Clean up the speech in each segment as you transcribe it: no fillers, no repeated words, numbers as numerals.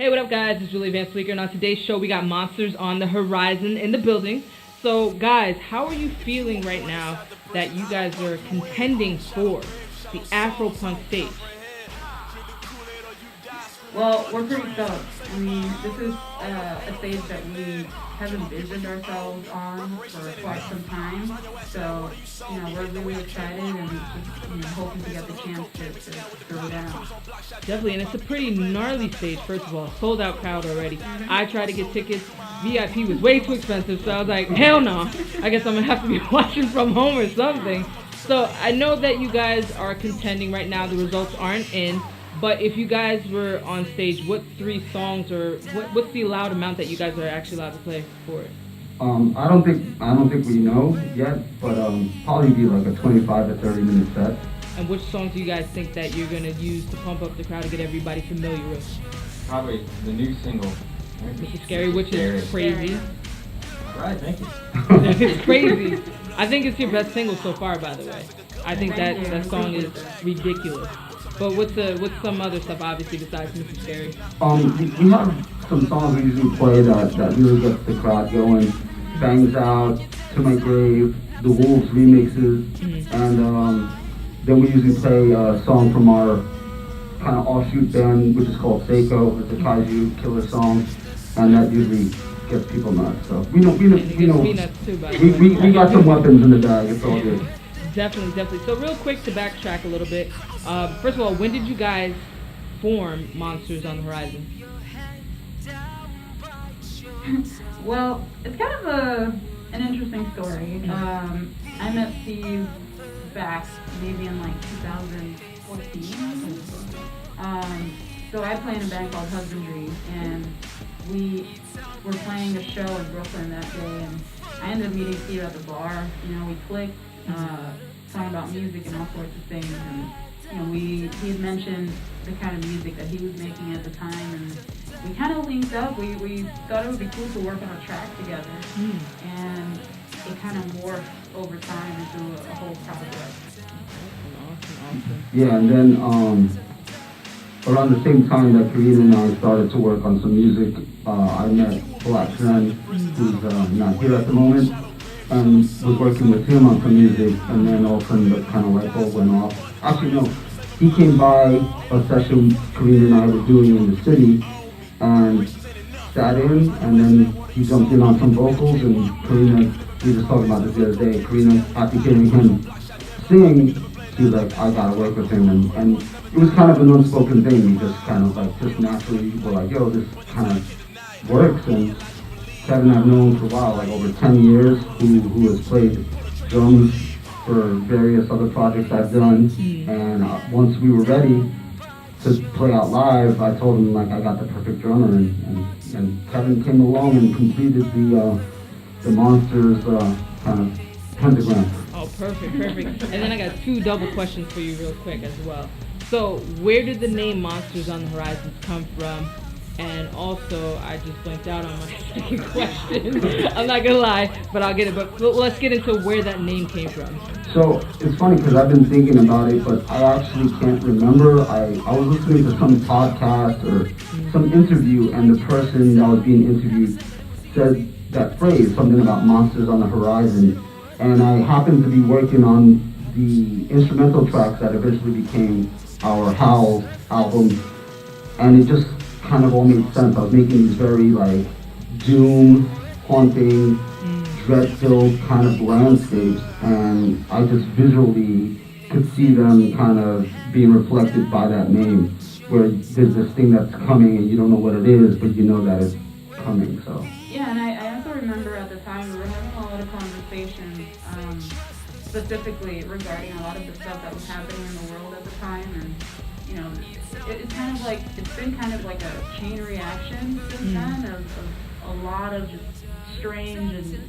Hey, what up, guys? It's Julie Van Sleeker, and on today's show, we got Monsters on the Horizon in the building. So, guys, how are you feeling right now that you guys are contending for the AFROPUNK stage? Well, we're pretty stoked. I mean, this is a stage that we have envisioned ourselves on for quite some time. So, we're really excited and just, hoping to get the chance to throw down. Definitely, and it's a pretty gnarly stage, first of all. Sold out crowd already. I tried to get tickets. VIP was way too expensive, so I was like, hell no. I guess I'm going to have to be watching from home or something. So I know that you guys are contending right now. The results aren't in. But if you guys were on stage, what 3 songs or what's the allowed amount that you guys are actually allowed to play for it? I don't think we know yet, but probably be like a 25 to 30 minute set. And which songs do you guys think that you're gonna use to pump up the crowd and get everybody familiar with? Probably the new single. Mrs. Scary, which is crazy. All right, thank you. It's crazy. I think it's your best single so far, by the way. I think that song is ridiculous. But what's some other stuff, obviously, besides Mrs. Scary? We have some songs we usually play that really gets the crowd going. Bangs Out, To My Grave, the Wolves remixes, and then we usually play a song from our kind of offshoot band, which is called Seiko. It's a kaiju killer song, and that usually gets people nuts. So we know, Me nuts too, by the way. we got some weapons in the bag. It's all good. Definitely. So real quick to backtrack a little bit. First of all, when did you guys form Monsters on the Horizon? Well, it's kind of an interesting story. I met Steve back maybe in like 2014. So I play in a band called Husbandry, and we were playing a show in Brooklyn that day, and I ended up meeting Steve at the bar. We clicked, talking about music and all sorts of things, and he had mentioned the kind of music that he was making at the time, and we kind of linked up. We thought it would be cool to work on a track together, and it kind of morphed over time into a whole project. Awesome. Yeah, and then around the same time that Karina and I started to work on some music, I met Black Zen, who's not here at the moment, and was working with him on some music, and then all of a sudden the kind of light bulb went off. Actually, no, he came by a session Karina and I were doing in the city, and sat in, and then he jumped in on some vocals, and Karina, we were just talking about this the other day, Karina, after hearing him sing, she was like, I gotta work with him, and it was kind of an unspoken thing. We just kind of like, just naturally were like, yo, this kind of works. And Kevin I've known for a while, like over 10 years, who has played drums for various other projects I've done. And once we were ready to play out live, I told him like I got the perfect drummer, and Kevin came along and completed the Monsters kind of pentagram. Oh, perfect. And then I got 2 double questions for you real quick as well. So, where did the name Monsters on the Horizons come from? And also, I just blanked out on my second question. I'm not gonna lie, but I'll get it. But let's get into where that name came from. So it's funny because I've been thinking about it, but I actually can't remember. I was listening to some podcast or some interview, and the person that was being interviewed said that phrase, something about monsters on the horizon. And I happened to be working on the instrumental tracks that eventually became our Howl album, and it just kind of all made sense. I was making these very like doom, haunting, dread-filled kind of landscapes, and I just visually could see them kind of being reflected by that name, where there's this thing that's coming and you don't know what it is, but you know that it's coming. So Yeah, and I also remember at the time we were having a lot of conversations, specifically regarding a lot of the stuff that was happening in the world at the time, and it's kind of like, it's been kind of like a chain reaction since then of a lot of just strange and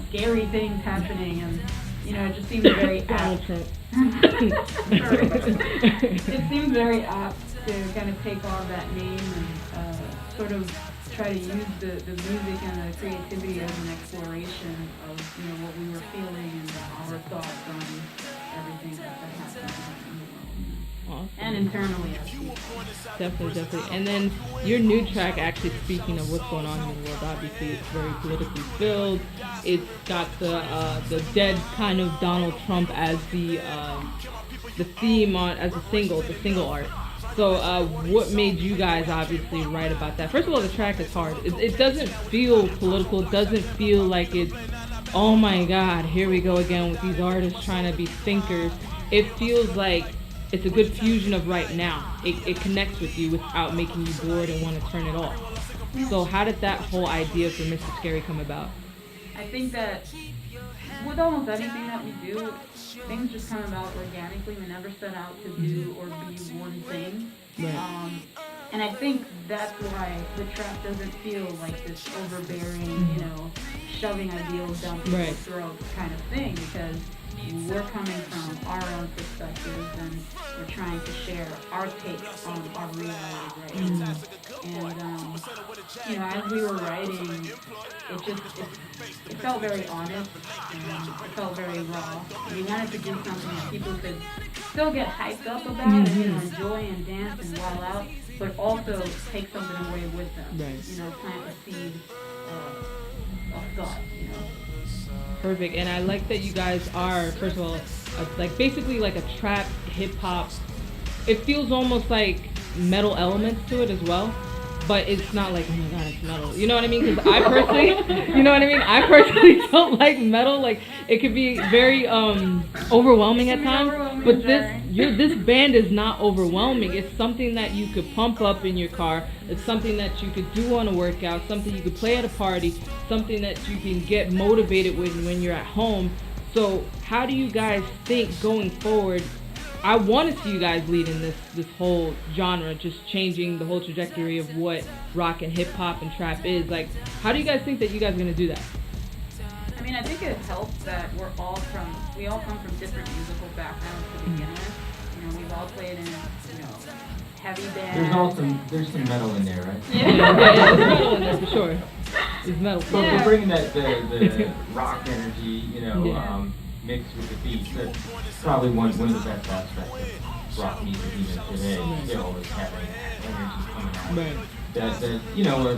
scary things happening, and it just seems very apt. It seems very apt to kind of take on that name and sort of try to use the music and the creativity as an exploration of what we were feeling and our thoughts on everything that happened in the world. Awesome. And internally as people. Definitely. And then your new track, actually speaking of what's going on in the world, obviously it's very politically filled. It's got the dead kind of Donald Trump as the theme on as the single art. So what made you guys obviously write about that? First of all, the track is hard. It doesn't feel political. It doesn't feel like it's, oh my God, here we go again with these artists trying to be thinkers. It feels like it's a good fusion of right now. It connects with you without making you bored and want to turn it off. So how did that whole idea for Mr. Scary come about? I think that with almost anything that we do, things just come about organically. We never set out to do or be one thing. Right. And I think that's why the trap doesn't feel like this overbearing, shoving ideals down people's throats kind of thing, because we're coming from our own perspectives and we're trying to share our take on our reality right now. And as we were writing, it felt very honest and it felt very raw. We wanted to do something that people could still get hyped up about and enjoy and dance and wild out, but also take something away with them. Right. Plant a seed of thought. Perfect. And I like that you guys are, first of all, basically like a trap hip hop. It feels almost like metal elements to it as well, but it's not like, oh my God, it's metal. You know what I mean? Because I personally, I personally don't like metal. Like, it could be very overwhelming at times. But this band is not overwhelming. It's something that you could pump up in your car. It's something that you could do on a workout. Something you could play at a party. Something that you can get motivated with when you're at home. So how do you guys think going forward? I want to see you guys leading this whole genre, just changing the whole trajectory of what rock and hip hop and trap is. Like, how do you guys think that you guys are going to do that? I mean, I think it helps that we all come from different musical backgrounds to begin with. We've all played in, heavy bands. There's some metal in there, right? Yeah, there's metal in there for sure. There's metal. So we're bringing the rock energy, mixed with the beats. That's probably one of the best aspects of rock music even today. Still is having energy coming out. Right. That where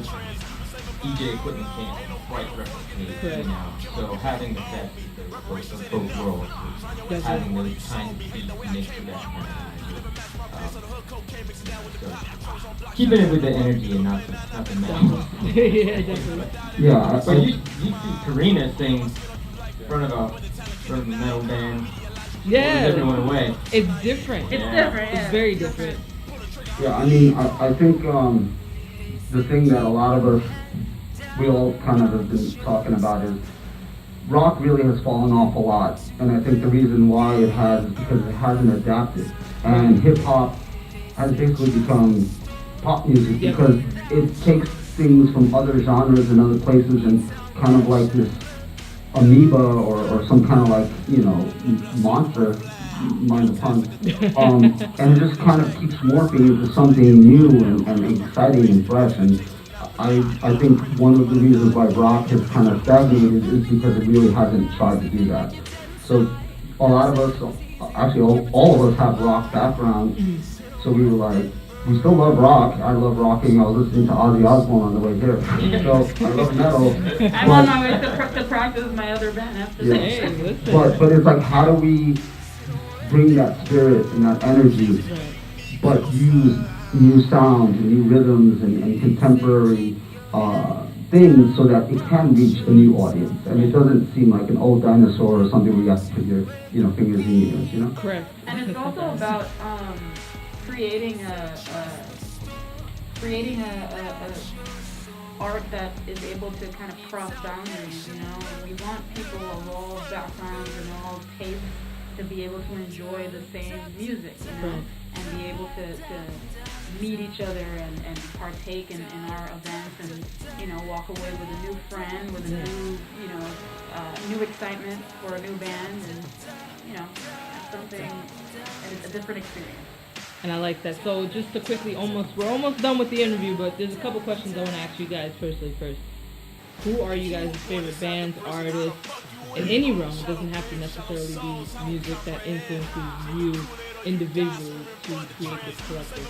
DJ equipment can't quite replicate. So having the best of both worlds, having those kind of beats mixed with that kind of energy. So keeping it with the energy and not the metal. Yeah, definitely. Yeah. So you see Karina sing in front of a metal band. Yeah. Everyone away. It's different. It's different. It's very different. Yeah, I mean, I think the thing that a lot of us, we all kind of have been talking about is rock really has fallen off a lot. And I think the reason why it has is because it hasn't adapted. And hip-hop has basically become pop music because it takes things from other genres and other places and kind of like this amoeba or some kind of monster, mind the pun, and it just kind of keeps morphing into something new and exciting and fresh. And I think one of the reasons why rock has kind of stagnated is because it really hasn't tried to do that. So a lot of us, actually all of us have rock backgrounds, so we were like, we still love rock. I love rocking. I was listening to Ozzy Osbourne on the way here. So I love metal. I'm on my way to practice with my other band after this. Hey, but it's like, how do we bring that spirit and that energy, but use new sounds and new rhythms and contemporary things so that it can reach a new audience, and it doesn't seem like an old dinosaur or something where you have to put your fingers in ears, Correct. And it's also about creating a art that is able to kind of cross boundaries. We want people of all backgrounds and all tastes to be able to enjoy the same music, and be able to meet each other and partake in our events and walk away with a new friend, with a new new excitement for a new band, and something, a different experience. And I like that. So just to quickly, we're almost done with the interview, but there's a couple questions I want to ask you guys personally first. Who are you guys' favorite bands, artists, in any realm. It doesn't have to necessarily be music that influences you individually to create this collective.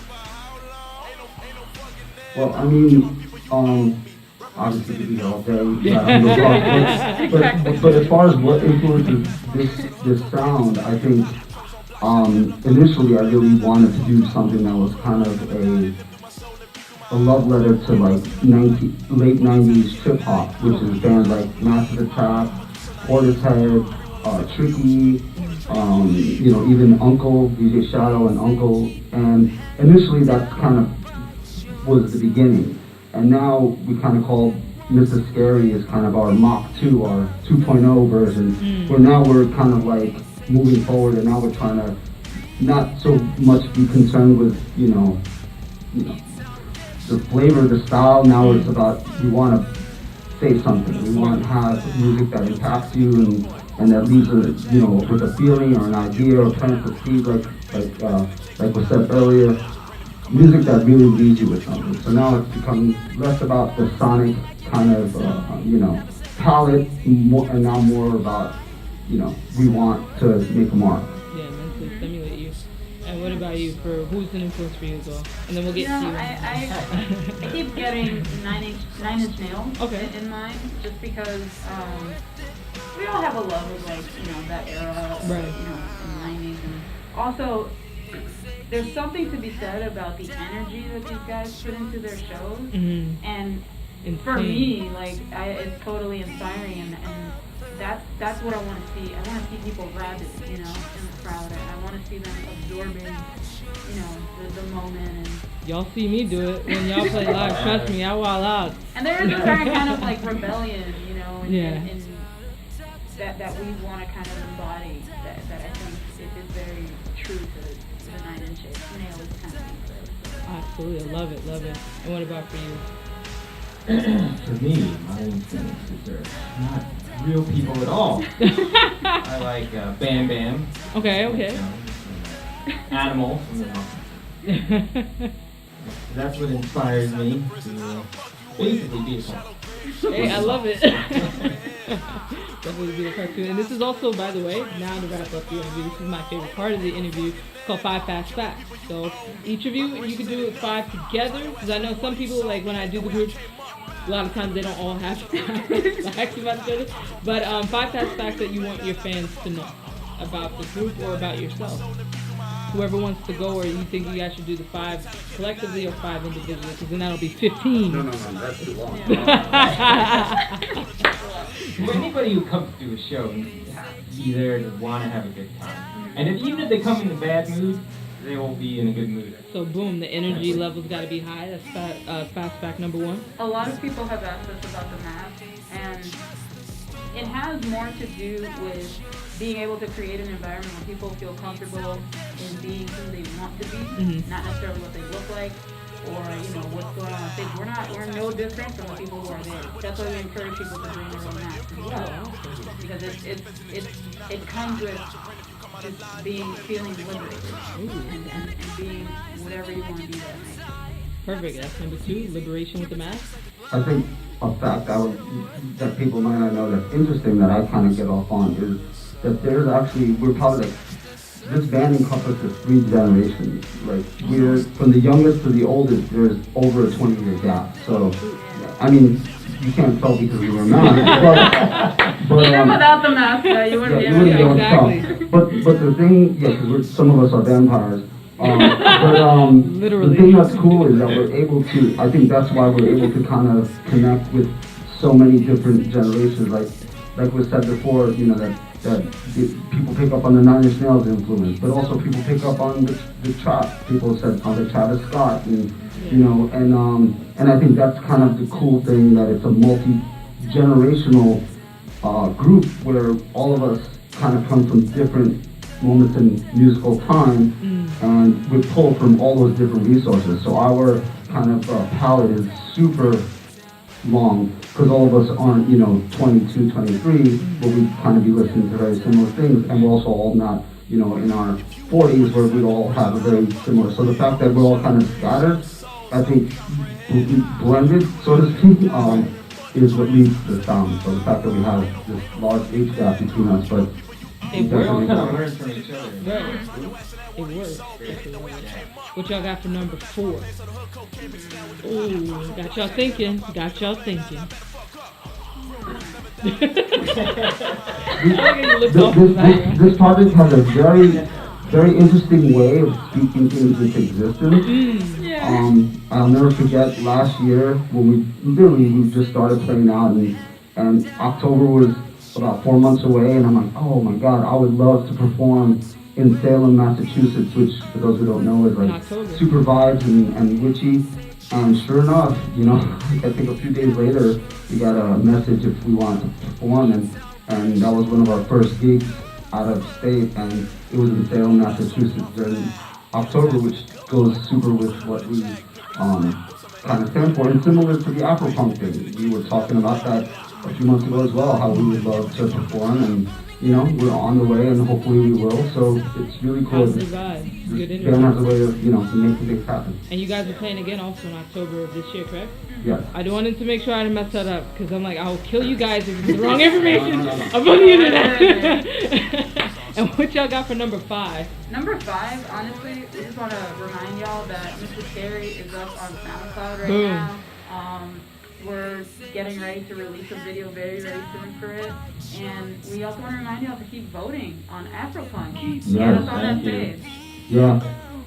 Well, I mean, obviously we could be here all day, but as far as what influences this sound, I think initially I really wanted to do something that was kind of a love letter to like late 90s trip hop, which is bands like Massive Attack, Portishead, Tricky, you know, even Uncle, DJ Shadow and Uncle, and initially that's kind of was the beginning. And now we kind of call Mrs. Scary is kind of our Mach 2, our 2.0 version, where now we're kind of like moving forward, and now we're trying to not so much be concerned with, you know, the flavor, the style. Now it's about, we want to say something. We want to have music that impacts you and that leaves a, you know, with a feeling or an idea or plants a seed, like was said earlier. Music that really leaves you with something. So now it's becoming less about the sonic kind of, you know, palette, and now more about, you know, we want to make a mark. Yeah, mentally stimulate you. And what about you? For who's an influence for you as well? And then we'll get to you. I keep getting Nine Inch Nails in mind, just because we all have a love of, like, you know, that era, right. You know, in the 90s, and also there's something to be said about the energy that these guys put into their shows, and for me, like, it's totally inspiring, and that's what I want to see. I want to see people rabid, you know, in the crowd. I want to see them absorbing, you know, the moment. And y'all see me do it when y'all play live. Trust me, I wild out. And there is a certain kind of like rebellion, you know, in that we want to kind of embody. That I think is very true to the Nine Inch Nails kind of thing. Absolutely, I love it. And what about for you? For me, my influences are not real people at all. I like Bam Bam. Okay. Animal from the Muppets. That's what inspires me to basically be a cartoon. Hey, I love it. Definitely be a cartoon. And this is also, by the way, now to wrap up the interview, this is my favorite part of the interview. It's called 5 Fast Facts. So each of you can do it 5 together, because I know some people, like when I do the group, a lot of times they don't all have facts about each other. But 5 Fast Facts that you want your fans to know about the group or about yourself. Whoever wants to go, or you think you guys should do the 5 collectively or 5 individually, because then that'll be 15. No, that's too long. Well, anybody who comes to a show has to be there to want to have a good time. And even if they come in a bad mood, they will be in a good mood. So boom, the energy level's got to be high. That's fast fact number 1. A lot of people have asked us about the mask, and it has more to do with being able to create an environment where people feel comfortable in being who they want to be, not necessarily what they look like, or, you know, what's going on on stage. We're no different from the people who are there. That's why we encourage people to bring their own masks as well, because it comes with just feeling liberated and being whatever you want to be that night. Perfect. That's number 2, liberation with the mask. I think a fact that people might not know that's interesting that I kind of get off on is that there's actually, we're probably like, this band encompasses 3 generations. Like, we're from the youngest to the oldest, there's over a 20-year gap. So, I mean, you can't tell because we were masks, but even without the mask, you wouldn't be able to exactly. But the thing, because some of us are vampires. Literally. The thing that's cool is that we're able to, I think that's why we're able to kind of connect with so many different generations. Like was said before, you know, that people pick up on the Nine Inch Nails influence, but also people pick up on the trap. People said on the Travis Scott, and you know, and I think that's kind of the cool thing, that it's a multi-generational group where all of us kind of come from different moments in musical time, and we pull from all those different resources. So our kind of palette is super long, because all of us aren't, you know, 22, 23, but we kind of be listening to very similar things, and we're also all not, you know, in our 40s where we all have a very similar. So the fact that we're all kind of scattered, I think, blended, so to speak, is what leads to the sound. So the fact that we have this large age gap between us, but It We all works. kind of learn from each other. Right. It works. What y'all got for number 4? Ooh, got y'all thinking. Got y'all thinking. This project has a very interesting way of speaking things into existence. I'll never forget last year when we just started playing out, and October was about 4 months away, and I'm like, oh my God, I would love to perform in Salem, Massachusetts, which for those who don't know is like super vibes and witchy. And sure enough, you know, I think a few days later, we got a message if we wanted to perform, and that was one of our first gigs out of state, and it was in Salem, Massachusetts during October, which goes super with what we kind of stand for, and similar to the AFROPUNK thing. We were talking about that a few months ago as well, how we would love to perform, and you know, we're on the way, and hopefully we will. So it's really cool. How's the vibe? Good Ben interview. has a way of, you know, making things happen. And you guys are playing again also in October of this year, correct? Yes. I wanted to make sure I didn't mess that up, because I'm like, I'll kill you guys if it's the wrong information up on the internet. And what y'all got for number 5? Number 5, honestly, we just want to remind y'all that Mr. Scary is up on SoundCloud right Boom. now. We're getting ready to release a video very soon for it. And we also want to remind y'all to keep voting on AfroPunk. Get us on that page. Yeah.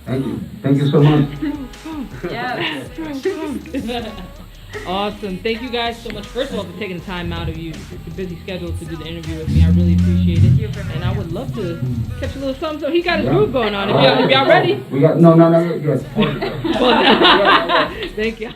Thank you. Thank you so much. Yeah. Awesome. Thank you guys so much, first of all, for taking the time out of your busy schedule to do the interview with me. I really appreciate it. And I would love to catch a little something. So he got his groove going on. If y'all ready? We got, no, yes. Thank you.